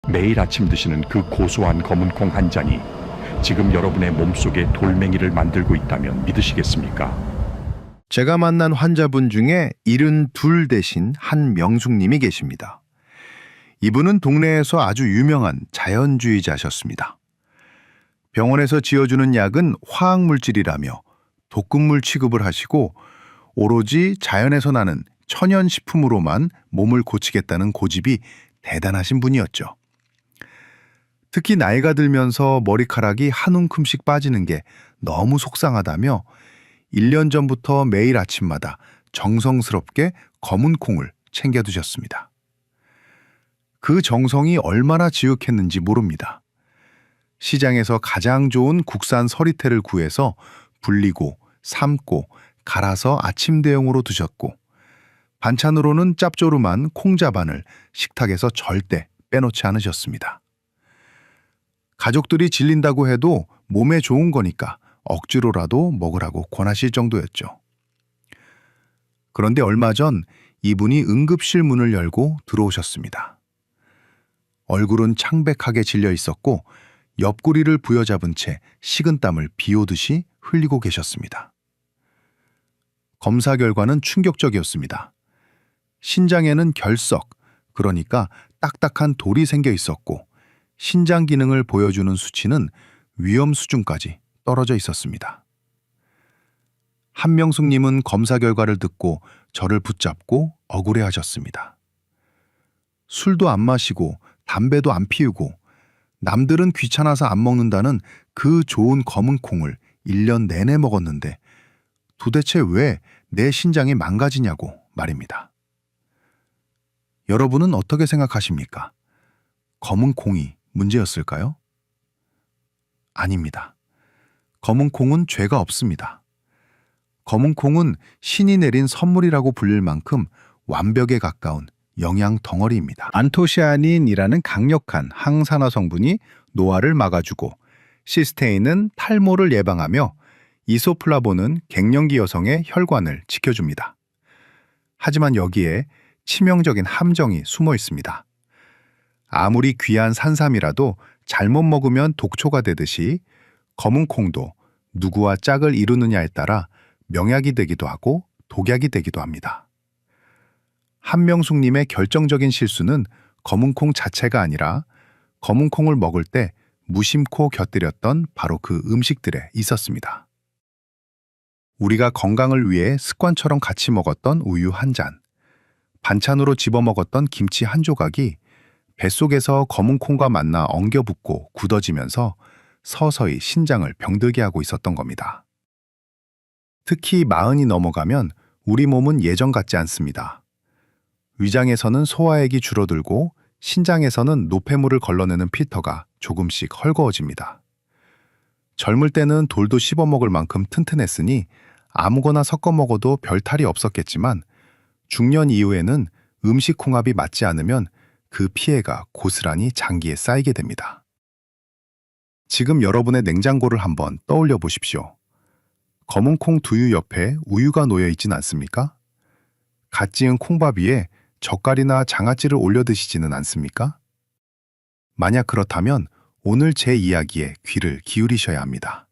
매일 아침 드시는 그 고소한 검은 콩 한 잔이 지금 여러분의 몸속에 돌멩이를 만들고 있다면 믿으시겠습니까? 제가 만난 환자분 중에 72 대신 한명숙님이 계십니다. 이분은 동네에서 아주 유명한 자연주의자셨습니다. 병원에서 지어주는 약은 화학물질이라며 독극물 취급을 하시고 오로지 자연에서 나는 천연식품으로만 몸을 고치겠다는 고집이 대단하신 분이었죠. 특히 나이가 들면서 머리카락이 한 움큼씩 빠지는 게 너무 속상하다며 1년 전부터 매일 아침마다 정성스럽게 검은 콩을 챙겨 드셨습니다. 그 정성이 얼마나 지극했는지 모릅니다. 시장에서 가장 좋은 국산 서리태를 구해서 불리고 삶고 갈아서 아침 대용으로 드셨고 반찬으로는 짭조름한 콩자반을 식탁에서 절대 빼놓지 않으셨습니다. 가족들이 질린다고 해도 몸에 좋은 거니까 억지로라도 먹으라고 권하실 정도였죠. 그런데 얼마 전 이분이 응급실 문을 열고 들어오셨습니다. 얼굴은 창백하게 질려 있었고 옆구리를 부여잡은 채 식은땀을 비오듯이 흘리고 계셨습니다. 검사 결과는 충격적이었습니다. 신장에는 결석, 그러니까 딱딱한 돌이 생겨 있었고 신장 기능을 보여주는 수치는 위험 수준까지 떨어져 있었습니다. 한명숙님은 검사 결과를 듣고 저를 붙잡고 억울해하셨습니다. 술도 안 마시고 담배도 안 피우고 남들은 귀찮아서 안 먹는다는 그 좋은 검은 콩을 1년 내내 먹었는데 도대체 왜 내 신장이 망가지냐고 말입니다. 여러분은 어떻게 생각하십니까? 검은 콩이 문제였을까요? 아닙니다. 검은 콩은 죄가 없습니다. 검은 콩은 신이 내린 선물이라고 불릴 만큼 완벽에 가까운 영양 덩어리입니다. 안토시아닌이라는 강력한 항산화 성분이 노화를 막아주고 시스테인은 탈모를 예방하며 이소플라본은 갱년기 여성의 혈관을 지켜줍니다. 하지만 여기에 치명적인 함정이 숨어 있습니다. 아무리 귀한 산삼이라도 잘못 먹으면 독초가 되듯이 검은 콩도 누구와 짝을 이루느냐에 따라 명약이 되기도 하고 독약이 되기도 합니다. 한명숙님의 결정적인 실수는 검은 콩 자체가 아니라 검은 콩을 먹을 때 무심코 곁들였던 바로 그 음식들에 있었습니다. 우리가 건강을 위해 습관처럼 같이 먹었던 우유 한 잔, 반찬으로 집어 먹었던 김치 한 조각이 뱃속에서 검은 콩과 만나 엉겨붙고 굳어지면서 서서히 신장을 병들게 하고 있었던 겁니다. 특히 40이 넘어가면 우리 몸은 예전 같지 않습니다. 위장에서는 소화액이 줄어들고 신장에서는 노폐물을 걸러내는 필터가 조금씩 헐거워집니다. 젊을 때는 돌도 씹어 먹을 만큼 튼튼했으니 아무거나 섞어 먹어도 별 탈이 없었겠지만 중년 이후에는 음식 홍합이 맞지 않으면 그 피해가 고스란히 장기에 쌓이게 됩니다. 지금 여러분의 냉장고를 한번 떠올려 보십시오. 검은 콩 두유 옆에 우유가 놓여 있진 않습니까? 갓 지은 콩밥 위에 젓갈이나 장아찌를 올려 드시지는 않습니까? 만약 그렇다면 오늘 제 이야기에 귀를 기울이셔야 합니다.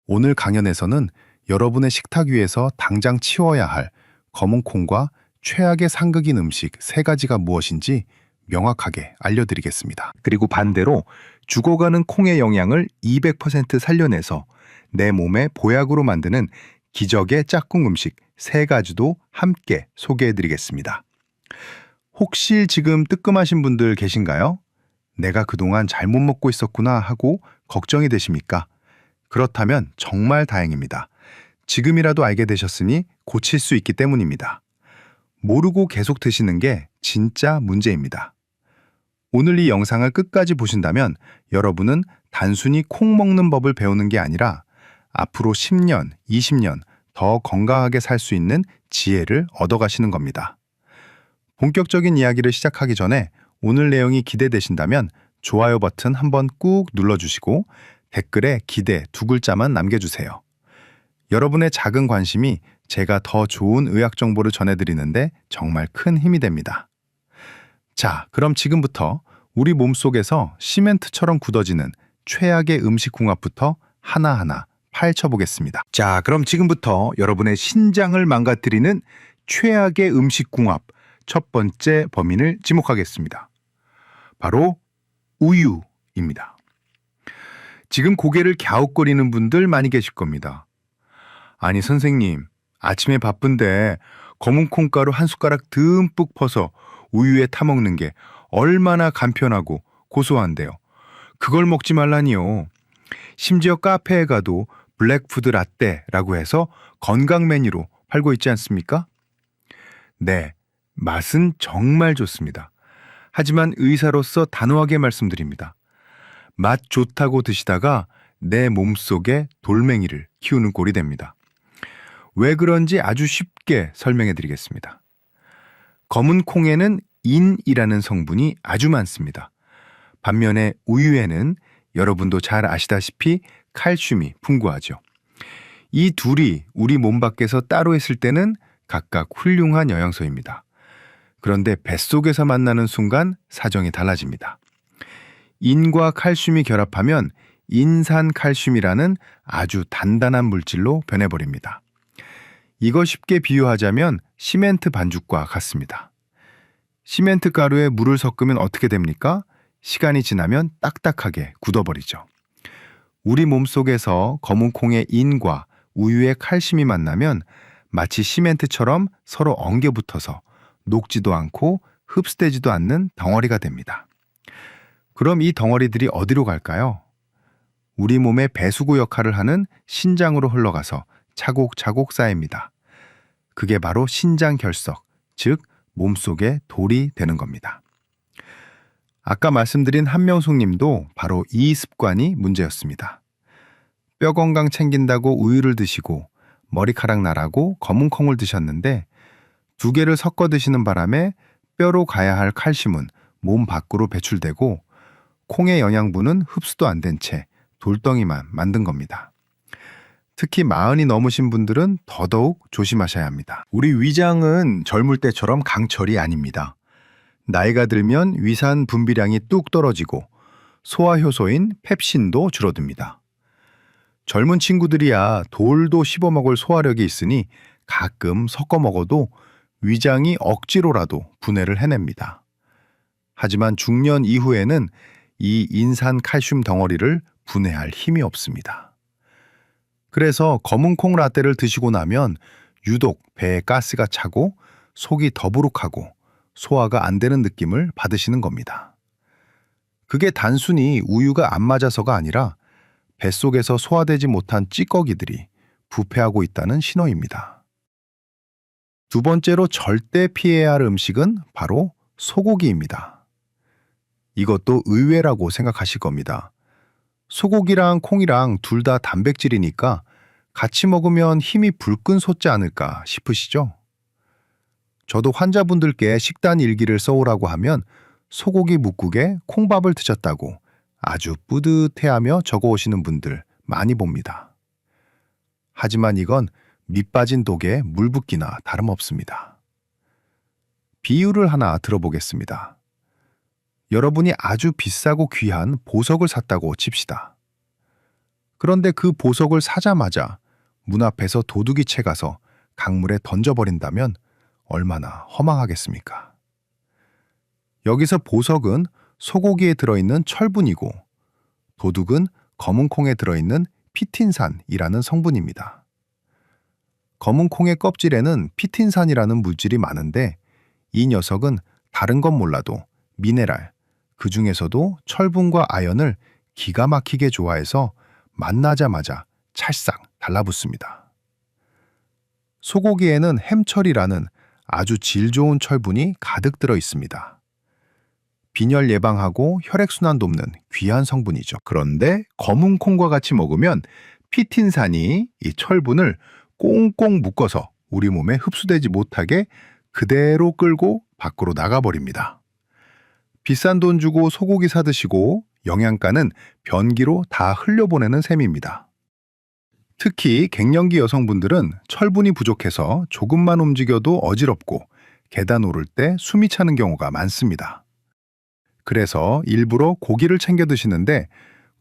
오늘 강연에서는 여러분의 식탁 위에서 당장 치워야 할 검은 콩과 최악의 상극인 음식 3가지가 무엇인지 명확하게 알려드리겠습니다. 그리고 반대로 죽어가는 콩의 영양을 200% 살려내서 내 몸에 보약으로 만드는 기적의 짝꿍 음식 3가지도 함께 소개해드리겠습니다. 혹시 지금 뜨끔하신 분들 계신가요? 내가 그동안 잘못 먹고 있었구나 하고 걱정이 되십니까? 그렇다면 정말 다행입니다. 지금이라도 알게 되셨으니 고칠 수 있기 때문입니다. 모르고 계속 드시는 게 진짜 문제입니다. 오늘 이 영상을 끝까지 보신다면 여러분은 단순히 콩 먹는 법을 배우는 게 아니라 앞으로 10년, 20년 더 건강하게 살 수 있는 지혜를 얻어가시는 겁니다. 본격적인 이야기를 시작하기 전에 오늘 내용이 기대되신다면 좋아요 버튼 한번 꾹 눌러주시고 댓글에 기대 2글자만 남겨주세요. 여러분의 작은 관심이 제가 더 좋은 의학 정보를 전해드리는데 정말 큰 힘이 됩니다. 자, 그럼 지금부터 우리 몸속에서 시멘트처럼 굳어지는 최악의 음식궁합부터 하나하나 파헤쳐보겠습니다. 자, 그럼 지금부터 여러분의 신장을 망가뜨리는 최악의 음식궁합 첫 번째 범인을 지목하겠습니다. 바로 우유입니다. 지금 고개를 갸웃거리는 분들 많이 계실 겁니다. 아니 선생님, 아침에 바쁜데 검은 콩가루 한 숟가락 듬뿍 퍼서 우유에 타먹는 게 얼마나 간편하고 고소한데요. 그걸 먹지 말라니요. 심지어 카페에 가도 블랙푸드 라떼라고 해서 건강 메뉴로 팔고 있지 않습니까? 네, 맛은 정말 좋습니다. 하지만 의사로서 단호하게 말씀드립니다. 맛 좋다고 드시다가 내 몸속에 돌멩이를 키우는 꼴이 됩니다. 왜 그런지 아주 쉽게 설명해 드리겠습니다. 검은 콩에는 인이라는 성분이 아주 많습니다. 반면에 우유에는 여러분도 잘 아시다시피 칼슘이 풍부하죠. 이 둘이 우리 몸 밖에서 따로 있을 때는 각각 훌륭한 영양소입니다. 그런데 뱃속에서 만나는 순간 사정이 달라집니다. 인과 칼슘이 결합하면 인산칼슘이라는 아주 단단한 물질로 변해버립니다. 이거 쉽게 비유하자면 시멘트 반죽과 같습니다. 시멘트 가루에 물을 섞으면 어떻게 됩니까? 시간이 지나면 딱딱하게 굳어버리죠. 우리 몸속에서 검은 콩의 인과 우유의 칼슘이 만나면 마치 시멘트처럼 서로 엉겨붙어서 녹지도 않고 흡수되지도 않는 덩어리가 됩니다. 그럼 이 덩어리들이 어디로 갈까요? 우리 몸의 배수구 역할을 하는 신장으로 흘러가서 차곡차곡 쌓입니다. 그게 바로 신장결석, 즉 몸속에 돌이 되는 겁니다. 아까 말씀드린 한명숙님도 바로 이 습관이 문제였습니다. 뼈 건강 챙긴다고 우유를 드시고 머리카락 나라고 검은 콩을 드셨는데 두 개를 섞어 드시는 바람에 뼈로 가야 할 칼슘은 몸 밖으로 배출되고 콩의 영양분은 흡수도 안 된 채 돌덩이만 만든 겁니다. 특히 40이 넘으신 분들은 더더욱 조심하셔야 합니다. 우리 위장은 젊을 때처럼 강철이 아닙니다. 나이가 들면 위산 분비량이 뚝 떨어지고 소화효소인 펩신도 줄어듭니다. 젊은 친구들이야 돌도 씹어먹을 소화력이 있으니 가끔 섞어 먹어도 위장이 억지로라도 분해를 해냅니다. 하지만 중년 이후에는 이 인산 칼슘 덩어리를 분해할 힘이 없습니다. 그래서 검은 콩 라떼를 드시고 나면 유독 배에 가스가 차고 속이 더부룩하고 소화가 안 되는 느낌을 받으시는 겁니다. 그게 단순히 우유가 안 맞아서가 아니라 뱃속에서 소화되지 못한 찌꺼기들이 부패하고 있다는 신호입니다. 두 번째로 절대 피해야 할 음식은 바로 소고기입니다. 이것도 의외라고 생각하실 겁니다. 소고기랑 콩이랑 둘 다 단백질이니까 같이 먹으면 힘이 불끈 솟지 않을까 싶으시죠? 저도 환자분들께 식단 일기를 써오라고 하면 소고기 뭇국에 콩밥을 드셨다고 아주 뿌듯해하며 적어오시는 분들 많이 봅니다. 하지만 이건 밑 빠진 독에 물 붓기나 다름없습니다. 비유를 하나 들어보겠습니다. 여러분이 아주 비싸고 귀한 보석을 샀다고 칩시다. 그런데 그 보석을 사자마자 문 앞에서 도둑이 채가서 강물에 던져버린다면 얼마나 허망하겠습니까? 여기서 보석은 소고기에 들어있는 철분이고 도둑은 검은 콩에 들어있는 피틴산이라는 성분입니다. 검은 콩의 껍질에는 피틴산이라는 물질이 많은데 이 녀석은 다른 건 몰라도 미네랄, 그 중에서도 철분과 아연을 기가 막히게 좋아해서 만나자마자 찰싹 달라붙습니다. 소고기에는 햄철이라는 아주 질 좋은 철분이 가득 들어 있습니다. 빈혈 예방하고 혈액순환 돕는 귀한 성분이죠. 그런데 검은 콩과 같이 먹으면 피틴산이 이 철분을 꽁꽁 묶어서 우리 몸에 흡수되지 못하게 그대로 끌고 밖으로 나가버립니다. 비싼 돈 주고 소고기 사드시고 영양가는 변기로 다 흘려보내는 셈입니다. 특히 갱년기 여성분들은 철분이 부족해서 조금만 움직여도 어지럽고 계단 오를 때 숨이 차는 경우가 많습니다. 그래서 일부러 고기를 챙겨 드시는데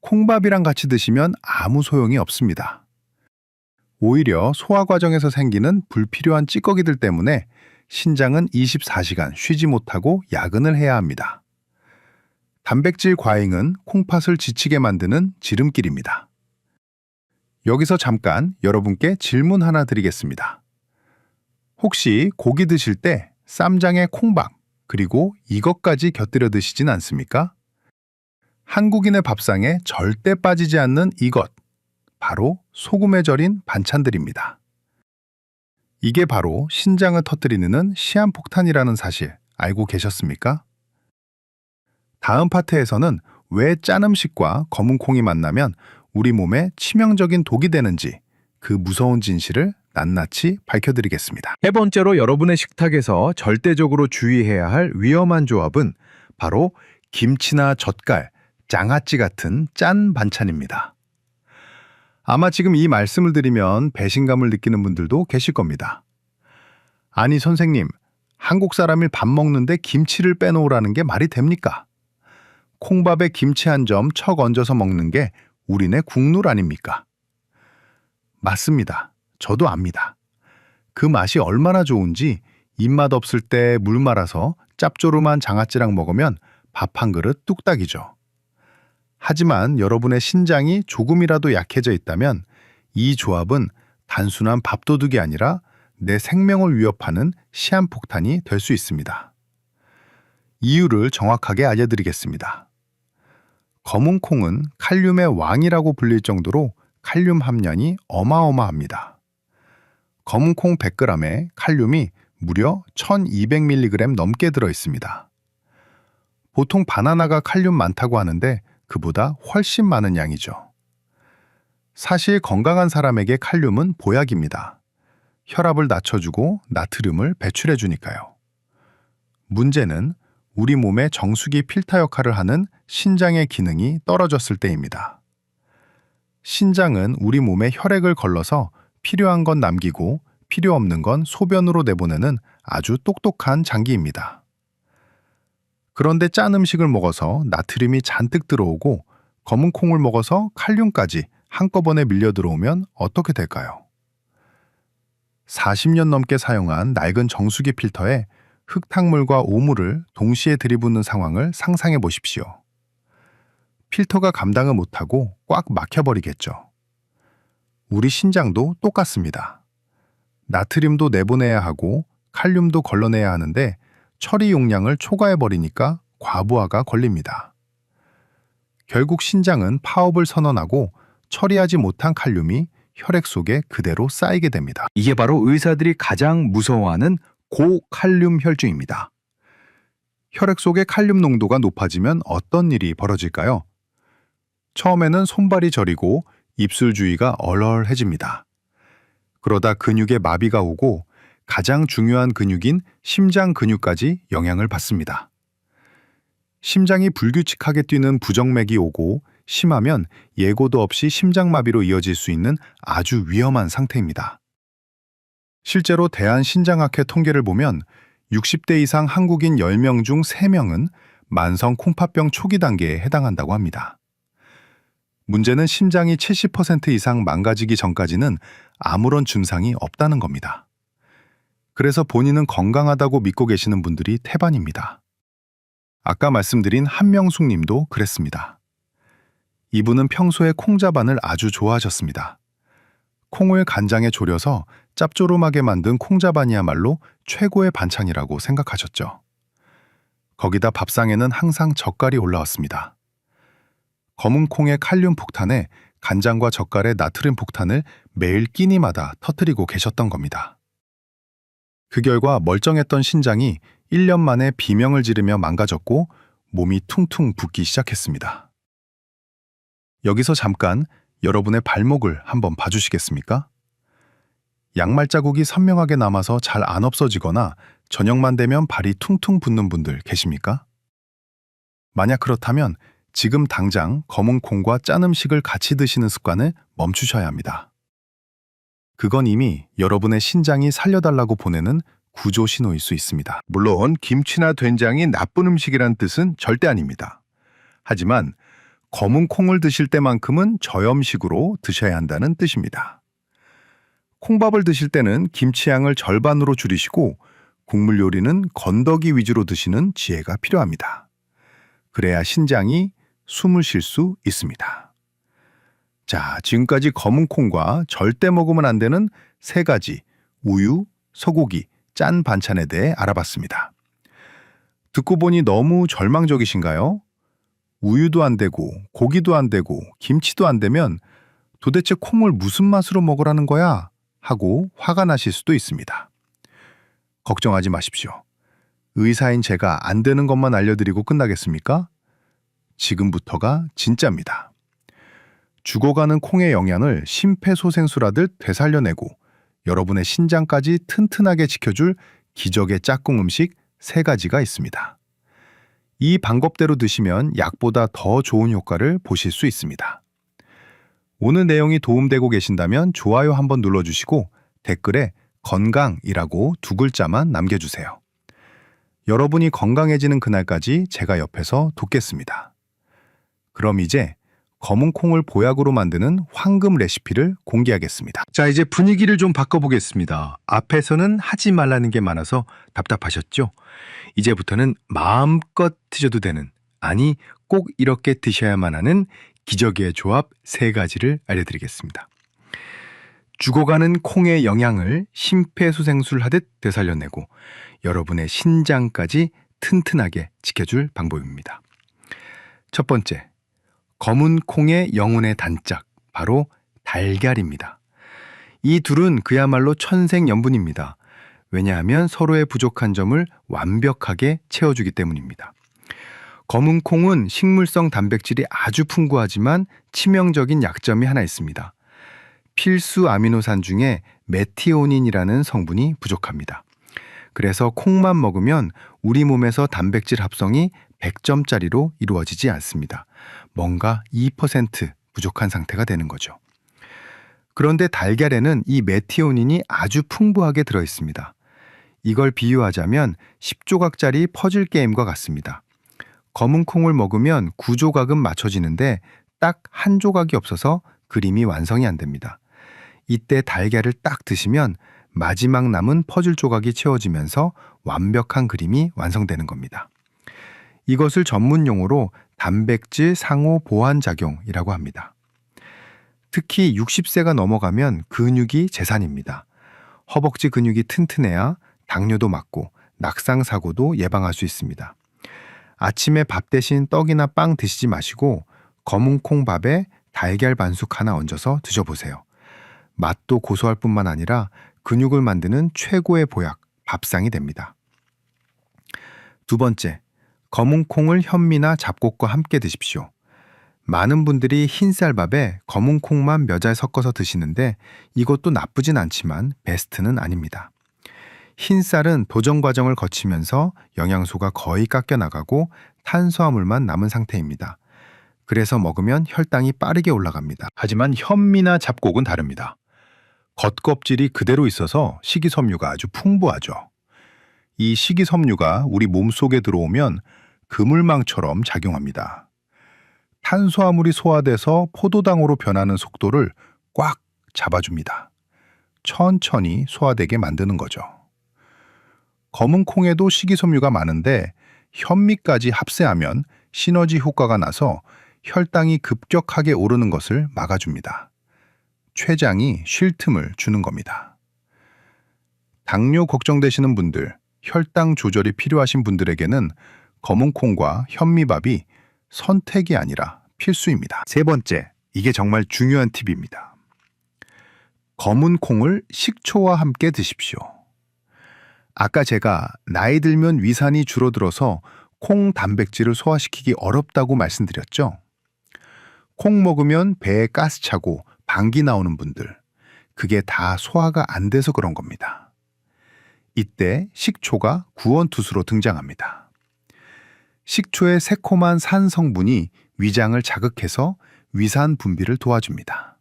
콩밥이랑 같이 드시면 아무 소용이 없습니다. 오히려 소화 과정에서 생기는 불필요한 찌꺼기들 때문에 신장은 24시간 쉬지 못하고 야근을 해야 합니다. 단백질 과잉은 콩팥을 지치게 만드는 지름길입니다. 여기서 잠깐 여러분께 질문 하나 드리겠습니다. 혹시 고기 드실 때 쌈장에 콩밥, 그리고 이것까지 곁들여 드시진 않습니까? 한국인의 밥상에 절대 빠지지 않는 이것, 바로 소금에 절인 반찬들입니다. 이게 바로 신장을 터뜨리는 시한폭탄이라는 사실 알고 계셨습니까? 다음 파트에서는 왜 짠 음식과 검은 콩이 만나면 우리 몸에 치명적인 독이 되는지 그 무서운 진실을 낱낱이 밝혀드리겠습니다. 세 번째로 여러분의 식탁에서 절대적으로 주의해야 할 위험한 조합은 바로 김치나 젓갈, 장아찌 같은 짠 반찬입니다. 아마 지금 이 말씀을 드리면 배신감을 느끼는 분들도 계실 겁니다. 아니 선생님, 한국 사람이 밥 먹는데 김치를 빼놓으라는 게 말이 됩니까? 콩밥에 김치 한 점 척 얹어서 먹는 게 우리네 국룰 아닙니까? 맞습니다. 저도 압니다. 그 맛이 얼마나 좋은지 입맛 없을 때 물 말아서 짭조름한 장아찌랑 먹으면 밥 한 그릇 뚝딱이죠. 하지만 여러분의 신장이 조금이라도 약해져 있다면 이 조합은 단순한 밥도둑이 아니라 내 생명을 위협하는 시한폭탄이 될 수 있습니다. 이유를 정확하게 알려드리겠습니다. 검은 콩은 칼륨의 왕이라고 불릴 정도로 칼륨 함량이 어마어마합니다. 검은 콩 100g에 칼륨이 무려 1200mg 넘게 들어 있습니다. 보통 바나나가 칼륨 많다고 하는데 그보다 훨씬 많은 양이죠. 사실 건강한 사람에게 칼륨은 보약입니다. 혈압을 낮춰주고 나트륨을 배출해주니까요. 문제는 우리 몸의 정수기 필터 역할을 하는 신장의 기능이 떨어졌을 때입니다. 신장은 우리 몸에 혈액을 걸러서 필요한 건 남기고 필요 없는 건 소변으로 내보내는 아주 똑똑한 장기입니다. 그런데 짠 음식을 먹어서 나트륨이 잔뜩 들어오고 검은 콩을 먹어서 칼륨까지 한꺼번에 밀려 들어오면 어떻게 될까요? 40년 넘게 사용한 낡은 정수기 필터에 흙탕물과 오물을 동시에 들이붓는 상황을 상상해 보십시오. 필터가 감당을 못하고 꽉 막혀버리겠죠. 우리 신장도 똑같습니다. 나트륨도 내보내야 하고 칼륨도 걸러내야 하는데 처리 용량을 초과해버리니까 과부하가 걸립니다. 결국 신장은 파업을 선언하고 처리하지 못한 칼륨이 혈액 속에 그대로 쌓이게 됩니다. 이게 바로 의사들이 가장 무서워하는 고칼륨 혈증입니다. 혈액 속의 칼륨 농도가 높아지면 어떤 일이 벌어질까요? 처음에는 손발이 저리고 입술 주위가 얼얼해집니다. 그러다 근육에 마비가 오고 가장 중요한 근육인 심장 근육까지 영향을 받습니다. 심장이 불규칙하게 뛰는 부정맥이 오고 심하면 예고도 없이 심장마비로 이어질 수 있는 아주 위험한 상태입니다. 실제로 대한신장학회 통계를 보면 60대 이상 한국인 10명 중 3명은 만성 콩팥병 초기 단계에 해당한다고 합니다. 문제는 심장이 70% 이상 망가지기 전까지는 아무런 증상이 없다는 겁니다. 그래서 본인은 건강하다고 믿고 계시는 분들이 태반입니다. 아까 말씀드린 한명숙 님도 그랬습니다. 이분은 평소에 콩자반을 아주 좋아하셨습니다. 콩을 간장에 졸여서 짭조름하게 만든 콩자반이야말로 최고의 반찬이라고 생각하셨죠. 거기다 밥상에는 항상 젓갈이 올라왔습니다. 검은 콩의 칼륨 폭탄에 간장과 젓갈의 나트륨 폭탄을 매일 끼니마다 터뜨리고 계셨던 겁니다. 그 결과 멀쩡했던 신장이 1년 만에 비명을 지르며 망가졌고 몸이 퉁퉁 붓기 시작했습니다. 여기서 잠깐 여러분의 발목을 한번 봐주시겠습니까? 양말 자국이 선명하게 남아서 잘 안 없어지거나 저녁만 되면 발이 퉁퉁 붓는 분들 계십니까? 만약 그렇다면 지금 당장 검은 콩과 짠 음식을 같이 드시는 습관을 멈추셔야 합니다. 그건 이미 여러분의 신장이 살려달라고 보내는 구조 신호일 수 있습니다. 물론 김치나 된장이 나쁜 음식이란 뜻은 절대 아닙니다. 하지만 검은 콩을 드실 때만큼은 저염식으로 드셔야 한다는 뜻입니다. 콩밥을 드실 때는 김치 양을 절반으로 줄이시고 국물 요리는 건더기 위주로 드시는 지혜가 필요합니다. 그래야 신장이 숨을 쉴 수 있습니다. 자, 지금까지 검은 콩과 절대 먹으면 안 되는 3가지 우유, 소고기, 짠 반찬에 대해 알아봤습니다. 듣고 보니 너무 절망적이신가요? 우유도 안 되고 고기도 안 되고 김치도 안 되면 도대체 콩을 무슨 맛으로 먹으라는 거야? 하고 화가 나실 수도 있습니다. 걱정하지 마십시오. 의사인 제가 안 되는 것만 알려드리고 끝나겠습니까? 지금부터가 진짜입니다. 죽어가는 콩의 영양을 심폐소생술하듯 되살려내고 여러분의 신장까지 튼튼하게 지켜줄 기적의 짝꿍 음식 3가지가 있습니다. 이 방법대로 드시면 약보다 더 좋은 효과를 보실 수 있습니다. 오늘 내용이 도움되고 계신다면 좋아요 한번 눌러주시고 댓글에 건강이라고 2글자만 남겨주세요. 여러분이 건강해지는 그날까지 제가 옆에서 돕겠습니다. 그럼 이제 검은 콩을 보약으로 만드는 황금 레시피를 공개하겠습니다. 자, 이제 분위기를 좀 바꿔보겠습니다. 앞에서는 하지 말라는 게 많아서 답답하셨죠? 이제부터는 마음껏 드셔도 되는, 아니 꼭 이렇게 드셔야만 하는 기적의 조합 3가지를 알려드리겠습니다. 죽어가는 콩의 영양을 심폐소생술하듯 되살려내고 여러분의 신장까지 튼튼하게 지켜줄 방법입니다. 첫 번째, 검은 콩의 영혼의 단짝, 바로 달걀입니다. 이 둘은 그야말로 천생연분입니다. 왜냐하면 서로의 부족한 점을 완벽하게 채워주기 때문입니다. 검은 콩은 식물성 단백질이 아주 풍부하지만 치명적인 약점이 하나 있습니다. 필수 아미노산 중에 메티오닌이라는 성분이 부족합니다. 그래서 콩만 먹으면 우리 몸에서 단백질 합성이 100점짜리로 이루어지지 않습니다. 뭔가 2% 부족한 상태가 되는 거죠. 그런데 달걀에는 이 메티오닌이 아주 풍부하게 들어있습니다. 이걸 비유하자면 10조각짜리 퍼즐 게임과 같습니다. 검은 콩을 먹으면 9조각은 맞춰지는데 딱 1조각이 없어서 그림이 완성이 안 됩니다. 이때 달걀을 딱 드시면 마지막 남은 퍼즐 조각이 채워지면서 완벽한 그림이 완성되는 겁니다. 이것을 전문 용어로 단백질 상호 보완 작용이라고 합니다. 특히 60세가 넘어가면 근육이 재산입니다. 허벅지 근육이 튼튼해야 당뇨도 막고 낙상 사고도 예방할 수 있습니다. 아침에 밥 대신 떡이나 빵 드시지 마시고 검은 콩밥에 달걀 반숙 하나 얹어서 드셔보세요. 맛도 고소할 뿐만 아니라 근육을 만드는 최고의 보약, 밥상이 됩니다. 2번째, 검은 콩을 현미나 잡곡과 함께 드십시오. 많은 분들이 흰쌀밥에 검은 콩만 몇 알 섞어서 드시는데 이것도 나쁘진 않지만 베스트는 아닙니다. 흰쌀은 도정 과정을 거치면서 영양소가 거의 깎여나가고 탄수화물만 남은 상태입니다. 그래서 먹으면 혈당이 빠르게 올라갑니다. 하지만 현미나 잡곡은 다릅니다. 겉껍질이 그대로 있어서 식이섬유가 아주 풍부하죠. 이 식이섬유가 우리 몸속에 들어오면 그물망처럼 작용합니다. 탄수화물이 소화돼서 포도당으로 변하는 속도를 꽉 잡아줍니다. 천천히 소화되게 만드는 거죠. 검은 콩에도 식이섬유가 많은데 현미까지 합세하면 시너지 효과가 나서 혈당이 급격하게 오르는 것을 막아줍니다. 췌장이 쉴 틈을 주는 겁니다. 당뇨 걱정되시는 분들, 혈당 조절이 필요하신 분들에게는 검은 콩과 현미밥이 선택이 아니라 필수입니다. 3번째, 이게 정말 중요한 팁입니다. 검은 콩을 식초와 함께 드십시오. 아까 제가 나이 들면 위산이 줄어들어서 콩 단백질을 소화시키기 어렵다고 말씀드렸죠? 콩 먹으면 배에 가스 차고 방귀 나오는 분들, 그게 다 소화가 안 돼서 그런 겁니다. 이때 식초가 구원투수로 등장합니다. 식초의 새콤한 산 성분이 위장을 자극해서 위산 분비를 도와줍니다.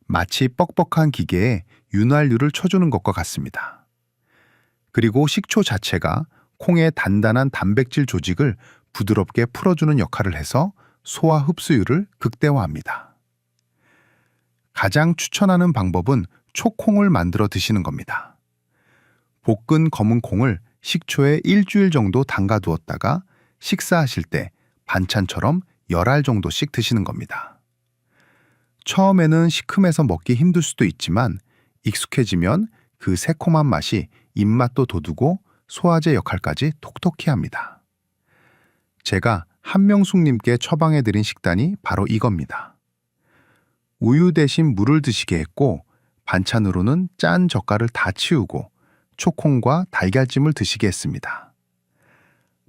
마치 뻑뻑한 기계에 윤활유를 쳐주는 것과 같습니다. 그리고 식초 자체가 콩의 단단한 단백질 조직을 부드럽게 풀어주는 역할을 해서 소화 흡수율을 극대화합니다. 가장 추천하는 방법은 초콩을 만들어 드시는 겁니다. 볶은 검은 콩을 식초에 일주일 정도 담가두었다가 식사하실 때 반찬처럼 10알 정도씩 드시는 겁니다. 처음에는 시큼해서 먹기 힘들 수도 있지만 익숙해지면 그 새콤한 맛이 입맛도 돋우고 소화제 역할까지 톡톡히 합니다. 제가 한명숙님께 처방해드린 식단이 바로 이겁니다. 우유 대신 물을 드시게 했고 반찬으로는 짠 젓갈을 다 치우고 초콩과 달걀찜을 드시게 했습니다.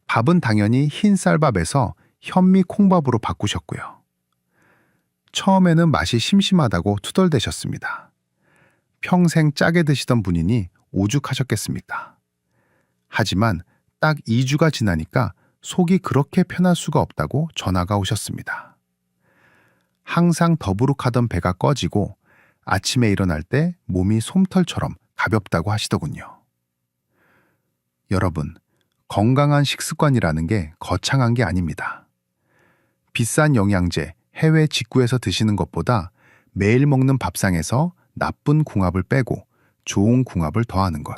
밥은 당연히 흰 쌀밥에서 현미 콩밥으로 바꾸셨고요. 처음에는 맛이 심심하다고 투덜대셨습니다. 평생 짜게 드시던 분이니 오죽하셨겠습니까? 하지만 딱 2주가 지나니까 속이 그렇게 편할 수가 없다고 전화가 오셨습니다. 항상 더부룩하던 배가 꺼지고 아침에 일어날 때 몸이 솜털처럼 가볍다고 하시더군요. 여러분, 건강한 식습관이라는 게 거창한 게 아닙니다. 비싼 영양제, 해외 직구에서 드시는 것보다 매일 먹는 밥상에서 나쁜 궁합을 빼고 좋은 궁합을 더하는 것.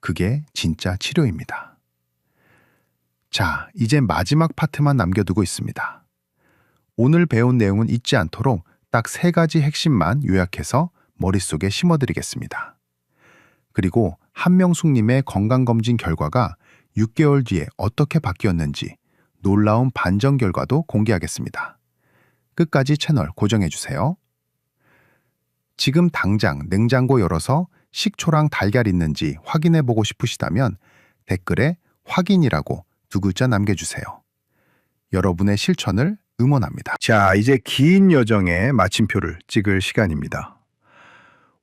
그게 진짜 치료입니다. 자, 이제 마지막 파트만 남겨두고 있습니다. 오늘 배운 내용은 잊지 않도록 딱 3가지 핵심만 요약해서 머릿속에 심어드리겠습니다. 그리고 한명숙님의 건강검진 결과가 6개월 뒤에 어떻게 바뀌었는지 놀라운 반전 결과도 공개하겠습니다. 끝까지 채널 고정해주세요. 지금 당장 냉장고 열어서 식초랑 달걀 있는지 확인해보고 싶으시다면 댓글에 확인이라고 2글자 남겨주세요. 여러분의 실천을 응원합니다. 자, 이제 긴 여정의 마침표를 찍을 시간입니다.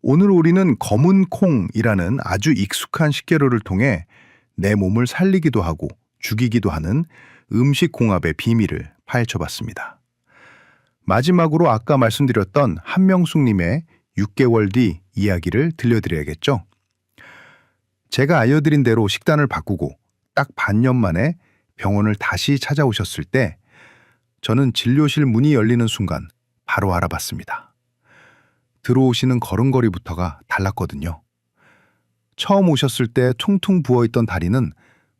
오늘 우리는 검은 콩이라는 아주 익숙한 식재료를 통해 내 몸을 살리기도 하고 죽이기도 하는 음식 공합의 비밀을 파헤쳐봤습니다. 마지막으로 아까 말씀드렸던 한명숙님의 6개월 뒤 이야기를 들려드려야겠죠? 제가 알려드린 대로 식단을 바꾸고 딱 반년 만에 병원을 다시 찾아오셨을 때 저는 진료실 문이 열리는 순간 바로 알아봤습니다. 들어오시는 걸음걸이부터가 달랐거든요. 처음 오셨을 때 퉁퉁 부어있던 다리는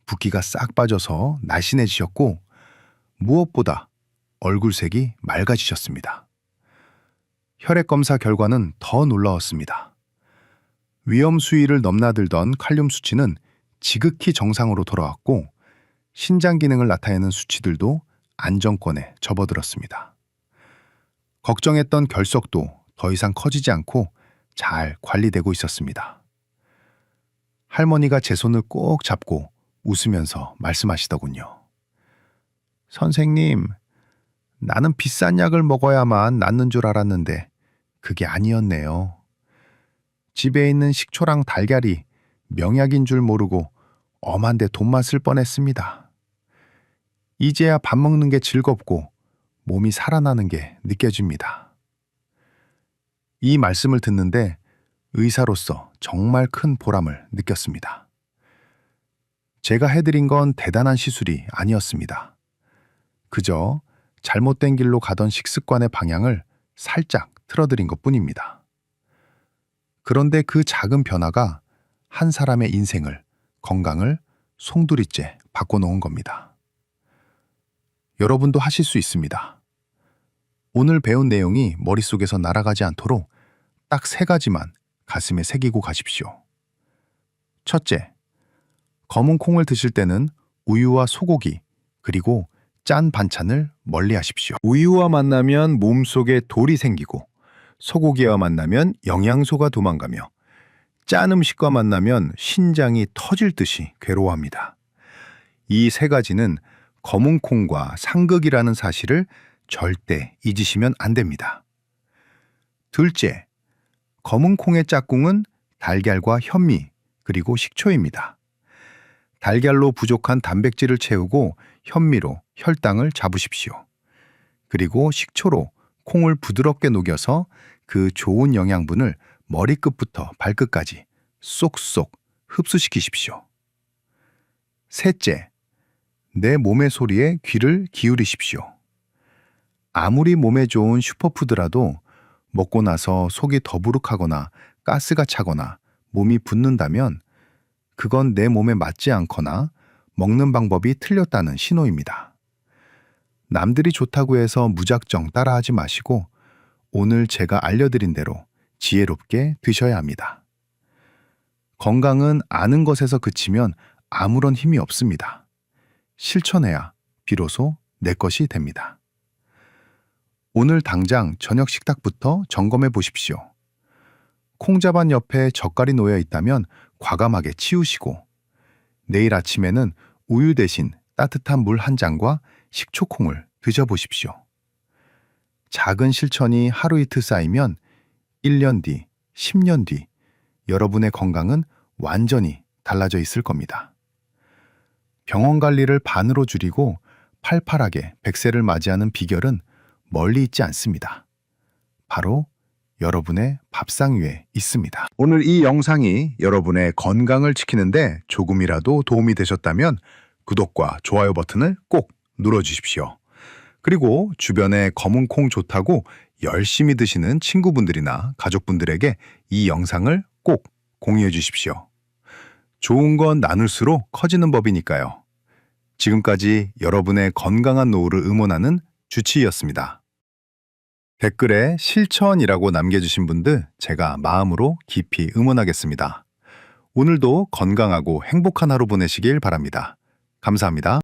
붓기가 싹 빠져서 날씬해지셨고 무엇보다 얼굴색이 맑아지셨습니다. 혈액검사 결과는 더 놀라웠습니다. 위험 수위를 넘나들던 칼륨 수치는 지극히 정상으로 돌아왔고 신장 기능을 나타내는 수치들도 안정권에 접어들었습니다. 걱정했던 결석도 더 이상 커지지 않고 잘 관리되고 있었습니다. 할머니가 제 손을 꼭 잡고 웃으면서 말씀하시더군요. 선생님, 나는 비싼 약을 먹어야만 낫는 줄 알았는데 그게 아니었네요. 집에 있는 식초랑 달걀이 명약인 줄 모르고 엄한데 돈만 쓸 뻔했습니다. 이제야 밥 먹는 게 즐겁고 몸이 살아나는 게 느껴집니다. 이 말씀을 듣는데 의사로서 정말 큰 보람을 느꼈습니다. 제가 해드린 건 대단한 시술이 아니었습니다. 그저 잘못된 길로 가던 식습관의 방향을 살짝 틀어드린 것뿐입니다. 그런데 그 작은 변화가 한 사람의 인생을, 건강을 송두리째 바꿔놓은 겁니다. 여러분도 하실 수 있습니다. 오늘 배운 내용이 머릿속에서 날아가지 않도록 딱 3가지만 가슴에 새기고 가십시오. 첫째, 검은 콩을 드실 때는 우유와 소고기, 그리고 짠 반찬을 멀리 하십시오. 우유와 만나면 몸속에 돌이 생기고 소고기와 만나면 영양소가 도망가며 짠 음식과 만나면 신장이 터질 듯이 괴로워합니다. 이 3가지는 검은 콩과 상극이라는 사실을 절대 잊으시면 안 됩니다. 둘째, 검은 콩의 짝꿍은 달걀과 현미, 그리고 식초입니다. 달걀로 부족한 단백질을 채우고 현미로 혈당을 잡으십시오. 그리고 식초로 콩을 부드럽게 녹여서 그 좋은 영양분을 머리끝부터 발끝까지 쏙쏙 흡수시키십시오. 셋째, 내 몸의 소리에 귀를 기울이십시오. 아무리 몸에 좋은 슈퍼푸드라도 먹고 나서 속이 더부룩하거나 가스가 차거나 몸이 붓는다면 그건 내 몸에 맞지 않거나 먹는 방법이 틀렸다는 신호입니다. 남들이 좋다고 해서 무작정 따라하지 마시고 오늘 제가 알려드린 대로 지혜롭게 드셔야 합니다. 건강은 아는 것에서 그치면 아무런 힘이 없습니다. 실천해야 비로소 내 것이 됩니다. 오늘 당장 저녁 식탁부터 점검해 보십시오. 콩자반 옆에 젓갈이 놓여 있다면 과감하게 치우시고 내일 아침에는 우유 대신 따뜻한 물 한 잔과 식초콩을 드셔보십시오. 작은 실천이 하루 이틀 쌓이면 1년 뒤, 10년 뒤 여러분의 건강은 완전히 달라져 있을 겁니다. 병원 관리를 반으로 줄이고 팔팔하게 100세를 맞이하는 비결은 멀리 있지 않습니다. 바로 여러분의 밥상 위에 있습니다. 오늘 이 영상이 여러분의 건강을 지키는데 조금이라도 도움이 되셨다면 구독과 좋아요 버튼을 꼭 눌러주십시오. 그리고 주변에 검은 콩 좋다고 열심히 드시는 친구분들이나 가족분들에게 이 영상을 꼭 공유해 주십시오. 좋은 건 나눌수록 커지는 법이니까요. 지금까지 여러분의 건강한 노후를 응원하는 주치의였습니다. 댓글에 실천이라고 남겨주신 분들 제가 마음으로 깊이 응원하겠습니다. 오늘도 건강하고 행복한 하루 보내시길 바랍니다. 감사합니다.